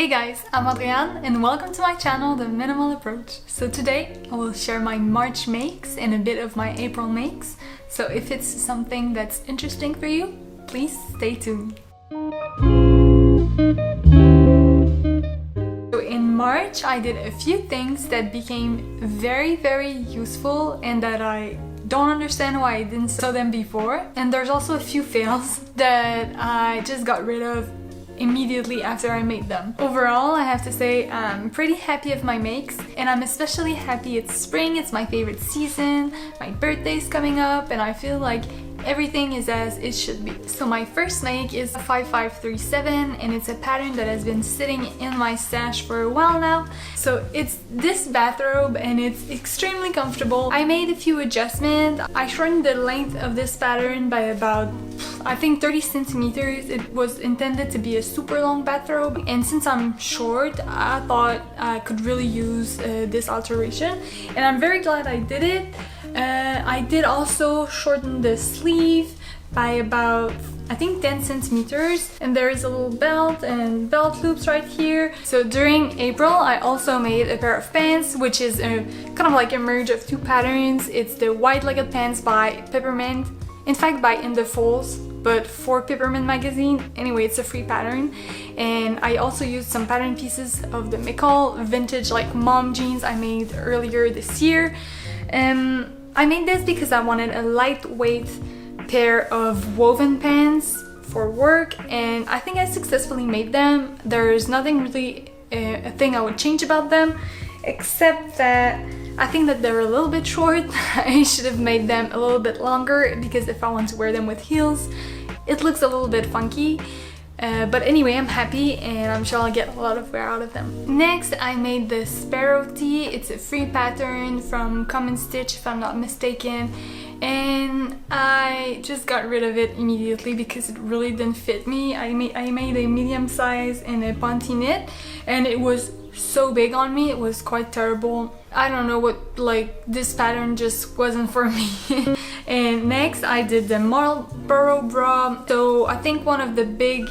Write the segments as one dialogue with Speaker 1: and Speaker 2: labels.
Speaker 1: Hey guys, I'm Adrienne and welcome to my channel, The Minimal Approach. So today I will share my March makes and a bit of my April makes. So if it's something that's interesting for you, please stay tuned. So in March I did a few things that became very useful and that I don't understand why I didn't sew them before. And there's also a few fails that I just got rid of immediately after I made them. Overall, I have to say I'm pretty happy with my makes, and I'm especially happy it's spring. It's my favorite season, my birthday's coming up, and I feel like everything is as it should be. So my first make is 5537 and it's a pattern that has been sitting in my stash for a while now. So it's this bathrobe and it's extremely comfortable. I made a few adjustments. I shortened the length of this pattern by about, I think, 30 centimeters. It was intended to be a super long bathrobe, and since I'm short, I thought I could really use this alteration, and I'm very glad I did it. I did also shorten the sleeve by about, I think, 10 centimeters, and there is a little belt and belt loops right here. So during April I also made a pair of pants, which is a kind of like a merge of two patterns. It's the white legged pants by Peppermint, in fact by In the Folds, but for Peppermint magazine. Anyway, it's a free pattern. And I also used some pattern pieces of the McCall vintage like mom jeans I made earlier this year. I made this because I wanted a lightweight pair of woven pants for work, and I think I successfully made them. There's nothing really a thing I would change about them, except that I think that they're a little bit short. I should have made them a little bit longer, because if I want to wear them with heels, it looks a little bit funky. But anyway, I'm happy and I'm sure I'll get a lot of wear out of them. Next, I made the Sparrow tee. It's a free pattern from Common Stitch, if I'm not mistaken, and I just got rid of it immediately because it really didn't fit me. I made a medium size in a Ponte knit, and it was so big on me, it was quite terrible. I don't know what, like, this pattern just wasn't for me. And next I did the Marlborough Bra. So I think one of the big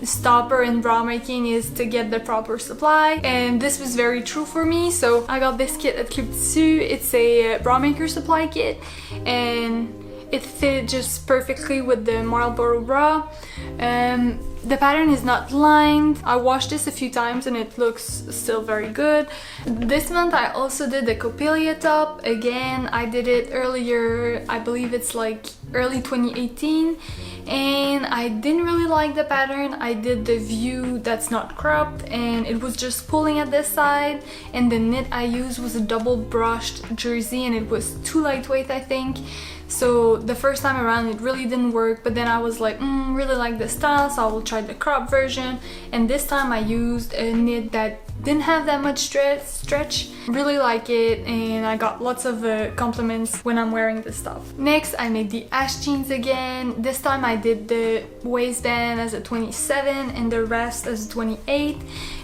Speaker 1: stopper in bra making is to get the proper supply, and this was very true for me. So I got this kit at Club Tissu. It's a bra maker supply kit, and it fit just perfectly with the Marlborough Bra. The pattern is not lined. I washed this a few times and it looks still very good. This month I also did the Coppélia top. Again, I did it earlier, I believe it's like early 2018, and I didn't really like the pattern. I did the view that's not cropped and it was just pulling at this side, and the knit I used was a double brushed jersey and it was too lightweight, I think. So the first time around it really didn't work, but then I was like, really like the style, so I will try the crop version. And this time I used a knit that didn't have that much stretch. Really like it, and I got lots of compliments when I'm wearing this stuff. Next, I made the Ash jeans again. This time I did the waistband as a 27 and the rest as a 28,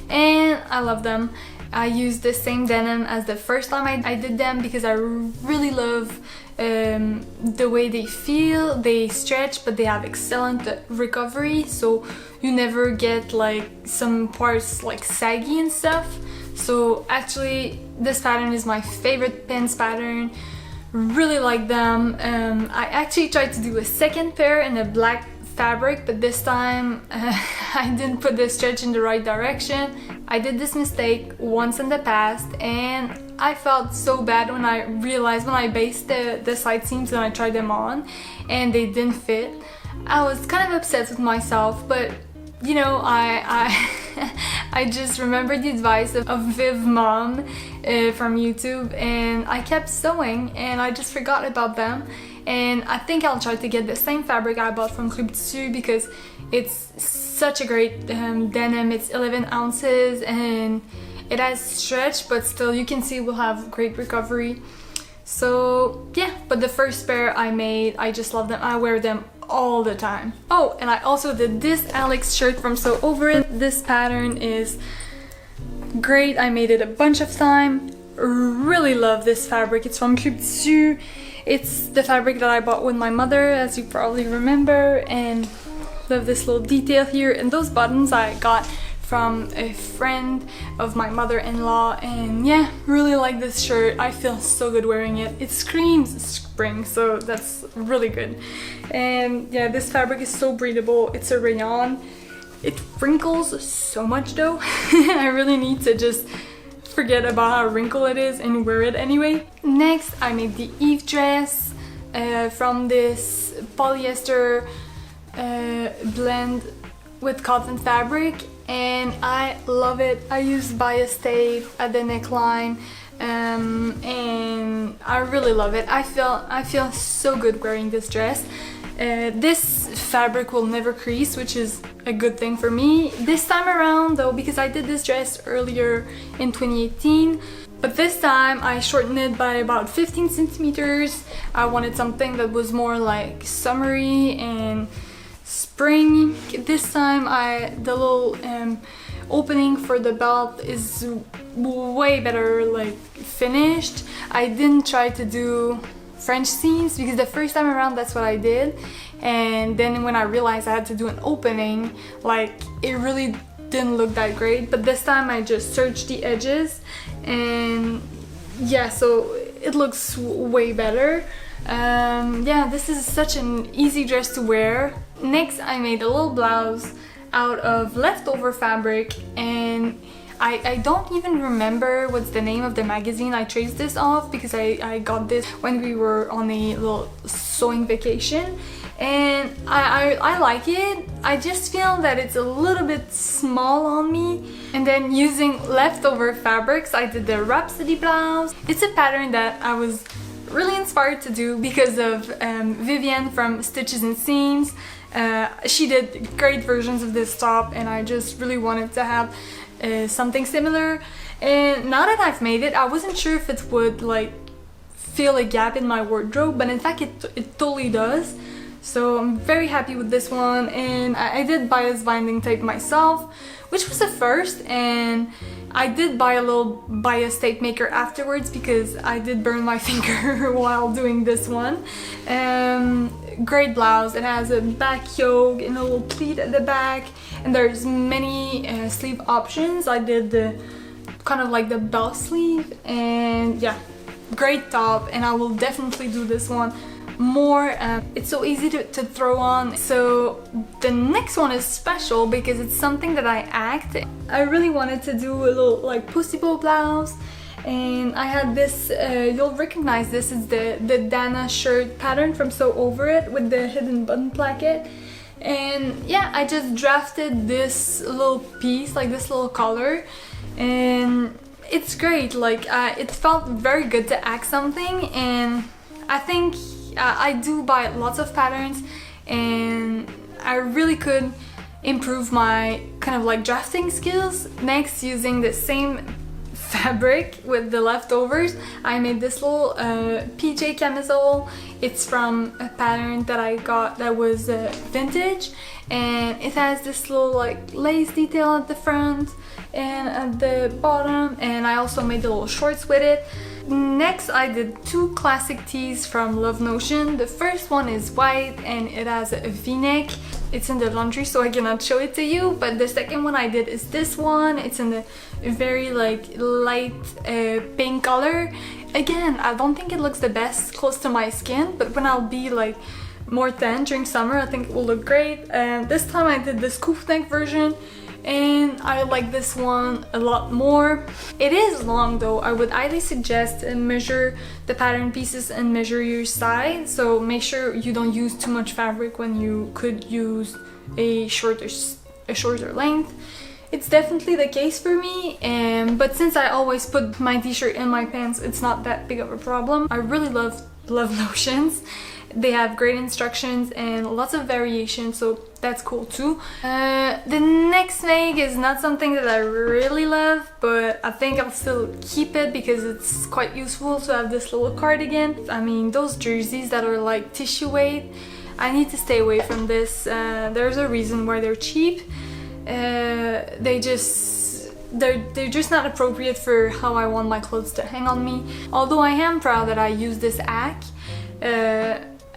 Speaker 1: and I love them. I used the same denim as the first time I did them because I really love the way they feel. They stretch, but they have excellent recovery, so you never get like some parts like saggy and stuff. So actually this pattern is my favorite pants pattern. Really like them. I actually tried to do a second pair in a black fabric, but this time I didn't put the stretch in the right direction. I did this mistake once in the past, and I felt so bad when I realized, when I based the side seams and I tried them on and they didn't fit. I was kind of upset with myself, but you know, I just remembered the advice of Viv Mom from YouTube, and I kept sewing and I just forgot about them. And I think I'll try to get the same fabric I bought from Club Tissu because it's such a great denim. It's 11 ounces and it has stretch, but still you can see it will have great recovery. So yeah, but the first pair I made, I just love them. I wear them all the time. Oh, and I also did this Alex shirt from Sew Over It. This pattern is great. I made it a bunch of times. Really love this fabric. It's from Club Tissu. It's the fabric that I bought with my mother, as you probably remember, and love this little detail here. And those buttons I got from a friend of my mother-in-law, and yeah, really like this shirt. I feel so good wearing it. It screams spring, so that's really good. And yeah, this fabric is so breathable. It's a rayon. It wrinkles so much though. I really need to just forget about how wrinkled it is and wear it anyway. Next, I made the Eve dress from this polyester blend with cotton fabric, and I love it. I used bias tape at the neckline, and I really love it. I feel so good wearing this dress. This fabric will never crease, which is a good thing for me. This time around though, because I did this dress earlier in 2018, but this time I shortened it by about 15 centimeters. I wanted something that was more like summery and spring. This time the little opening for the belt is way better like finished. I didn't try to do French seams because the first time around that's what I did, and then when I realized I had to do an opening, like it really didn't look that great. But this time I just serged the edges, and yeah, so it looks way better. Yeah, this is such an easy dress to wear. Next, I made a little blouse out of leftover fabric, and I don't even remember what's the name of the magazine I traced this off, because I got this when we were on a little sewing vacation, and I like it. I just feel that it's a little bit small on me. And then using leftover fabrics, I did the Rhapsody blouse. It's a pattern that I was really inspired to do because of Vivienne from Stitches and Seams. She did great versions of this top, and I just really wanted to have something similar. And now that I've made it, I wasn't sure if it would like fill a gap in my wardrobe, but in fact it totally does. So I'm very happy with this one. And I did bias binding tape myself, which was a first, and I did buy a little bias tape maker afterwards because I did burn my finger while doing this one. Great blouse. It has a back yoke and a little pleat at the back, and there's many sleeve options. I did the kind of like the bell sleeve, and yeah, great top, and I will definitely do this one more. It's so easy to throw on. So the next one is special because it's something that I act. I really wanted to do a little like pussy bow blouse, and I had this, you'll recognize this, is the Dana shirt pattern from Sew Over It with the hidden button placket. And yeah, I just drafted this little piece, like this little collar, and it's great. Like it felt very good to act something, and I think I do buy lots of patterns, and I really could improve my kind of like drafting skills. Next, using the same fabric with the leftovers, I made this little PJ camisole. It's from a pattern that I got that was vintage, and it has this little like lace detail at the front and at the bottom, and I also made the little shorts with it. Next, I did two classic tees from Love Notion. The first one is white and it has a v-neck. It's in the laundry, so I cannot show it to you, but the second one I did is this one. It's in the very like light pink color. Again, I don't think it looks the best close to my skin, but when I'll be like more tan during summer, I think it will look great. And this time I did the scoop neck version, and I like this one a lot more. It is long though. I would highly suggest measure the pattern pieces and measure your side, so make sure you don't use too much fabric when you could use a shorter length. It's definitely the case for me, but since I always put my t-shirt in my pants, it's not that big of a problem. I really love Notions. They have great instructions and lots of variations, so that's cool too. The next make is not something that I really love, but I think I'll still keep it because it's quite useful to have this little cardigan. I mean, those jerseys that are like tissue weight, I need to stay away from this. There's a reason why they're cheap. They're just not appropriate for how I want my clothes to hang on me. Although I am proud that I use this hack.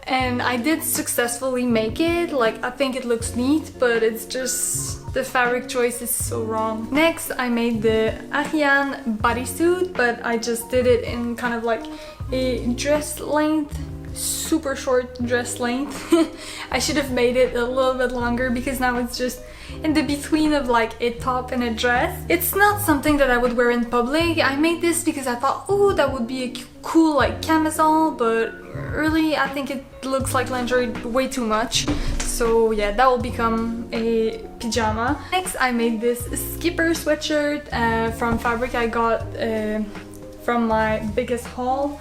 Speaker 1: And I did successfully make it. Like, I think it looks neat, but it's just The fabric choice is so wrong. Next, I made the Ariane bodysuit, but I just did it in kind of like a dress length, super short dress length. I should have made it a little bit longer because now it's just in the between of like a top and a dress. It's not something that I would wear in public. I made this because I thought, oh, that would be a cool like camisole, but really I think it looks like lingerie way too much. So yeah, that will become a pyjama. Next, I made this skipper sweatshirt from fabric I got from my biggest haul.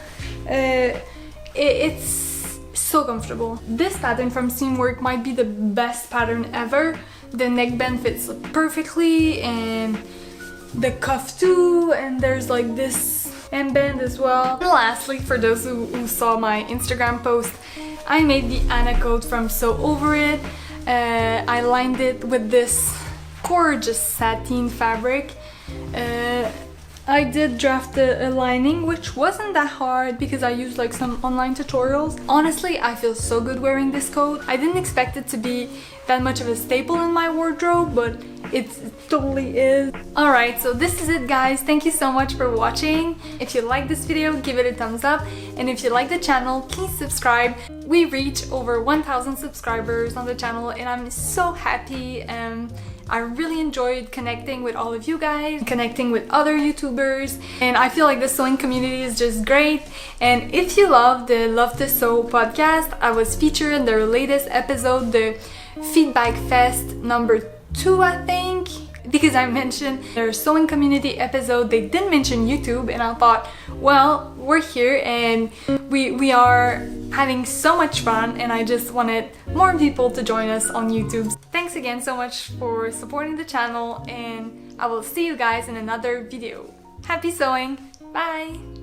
Speaker 1: It's so comfortable. This pattern from Seamwork might be the best pattern ever. The neckband fits perfectly and the cuff too, and there's like this hemband as well. And lastly, for those who saw my Instagram post, I made the Anna coat from So Over It. I lined it with this gorgeous sateen fabric. I did draft a lining, which wasn't that hard because I used like some online tutorials. Honestly, I feel so good wearing this coat. I didn't expect it to be that much of a staple in my wardrobe, but it totally is. Alright, so this is it guys. Thank you so much for watching. If you like this video, give it a thumbs up. And if you like the channel, please subscribe. We reach over 1,000 subscribers on the channel and I'm so happy. I really enjoyed connecting with all of you guys, connecting with other YouTubers, and I feel like the sewing community is just great. And if you love the Love to Sew podcast, I was featured in their latest episode, the Feedback Fest number 2, I think, because I mentioned their sewing community episode. They didn't mention YouTube, and I thought, well, we're here and we are having so much fun, and I just wanted more people to join us on YouTube. Thanks again so much for supporting the channel, and I will see you guys in another video. Happy sewing! Bye!